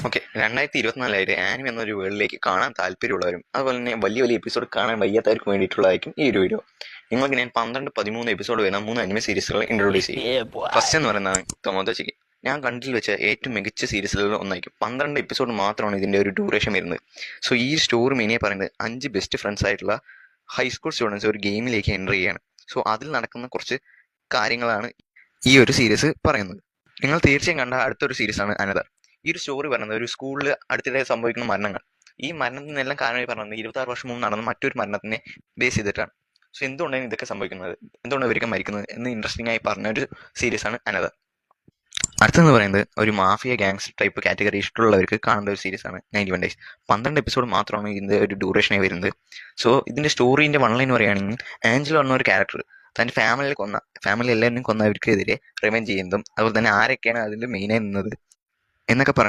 Okay, 2024 anime എന്നൊരു വേൾഡിലേക്ക് കാണാൻ താല്പര്യമുള്ളവരും അതുപോലെ തന്നെ വലിയ വലിയ എപ്പിസോഡ് കാണാൻ വയ്യാത്തവർക്ക് വേണ്ടിയിട്ടുള്ളതായിരിക്കും ഈ ഒരു വീഡിയോ. നിങ്ങൾക്ക് ഞാൻ 12-13 എപ്പിസോഡ് വരുന്ന 3 അനിമെ സീരീസുകൾ ഇൻട്രൊഡ്യൂസ് ചെയ്യും. ഫസ്റ്റ് എന്ന് പറയുന്നത് ടൊമോദാച്ചി. ഞാൻ കണ്ടിൽ വെച്ച ഏറ്റവും മികച്ച സീരീസുകളിൽ ഒന്നായിരിക്കും. 12 എപ്പിസോഡ് മാത്രമാണ് ഇതിൻ്റെ ഒരു ഡ്യൂറേഷൻ വരുന്നത്. സോ ഈ സ്റ്റോറി മെയിനെ പറയുന്നത് 5 ബെസ്റ്റ് ഫ്രണ്ട്സ് ആയിട്ടുള്ള ഹൈസ്കൂൾ സ്റ്റുഡൻസ് ഒരു ഗെയിമിലേക്ക് എൻ്റർ ചെയ്യാണ്. സോ അതിൽ നടക്കുന്ന കുറച്ച് കാര്യങ്ങളാണ് ഈ ഒരു സീരീസ് പറയുന്നത്. നിങ്ങൾ തീർച്ചയായും കണ്ട അടുത്തൊരു സീരീസാണ് അനദർ. ഈ ഒരു സ്റ്റോറി പറയുന്നത് ഒരു സ്കൂളിൽ അടുത്തിടെ സംഭവിക്കുന്ന മരണങ്ങൾ. ഈ മരണത്തിനെല്ലാം കാരണമായി പറയുന്നത് 26 വർഷം മുമ്പ് നടന്ന മറ്റൊരു മരണത്തിനെ ബേസ് ചെയ്തിട്ടാണ്. സോ എന്തുകൊണ്ടാണ് ഇതൊക്കെ സംഭവിക്കുന്നത്, എന്തുകൊണ്ടാണ് ഇവരൊക്കെ മരിക്കുന്നത് എന്ന് ഇൻട്രസ്റ്റിംഗ് ആയി പറഞ്ഞ ഒരു സീരീസാണ് അനദർ. അടുത്തെന്ന് പറയുന്നത് ഒരു മാഫിയ ഗാങ്സ് ടൈപ്പ് കാറ്റഗറി ഇഷ്ടമുള്ളവർക്ക് കാണേണ്ട ഒരു സീരീസാണ് 91 ഡേയ്സ്. 12 എപ്പിസോഡ് മാത്രമാണ് ഇതിൻ്റെ ഒരു ഡ്യൂറേഷനായി വരുന്നത്. സോ ഇതിൻ്റെ സ്റ്റോറീൻ്റെ വൺ ലൈൻ പറയുകയാണെങ്കിൽ, ആഞ്ചലോ എന്ന ഒരു ക്യാരക്ടർ തൻ്റെ ഫാമിലി എല്ലാവരും കൊന്നവർക്കെതിരെ റിവെഞ്ച് ചെയ്യുന്നതും അതുപോലെ തന്നെ ആരൊക്കെയാണ് അതിൽ മെയിനായി നിന്നത് എന്നൊക്കെ പറയുന്ന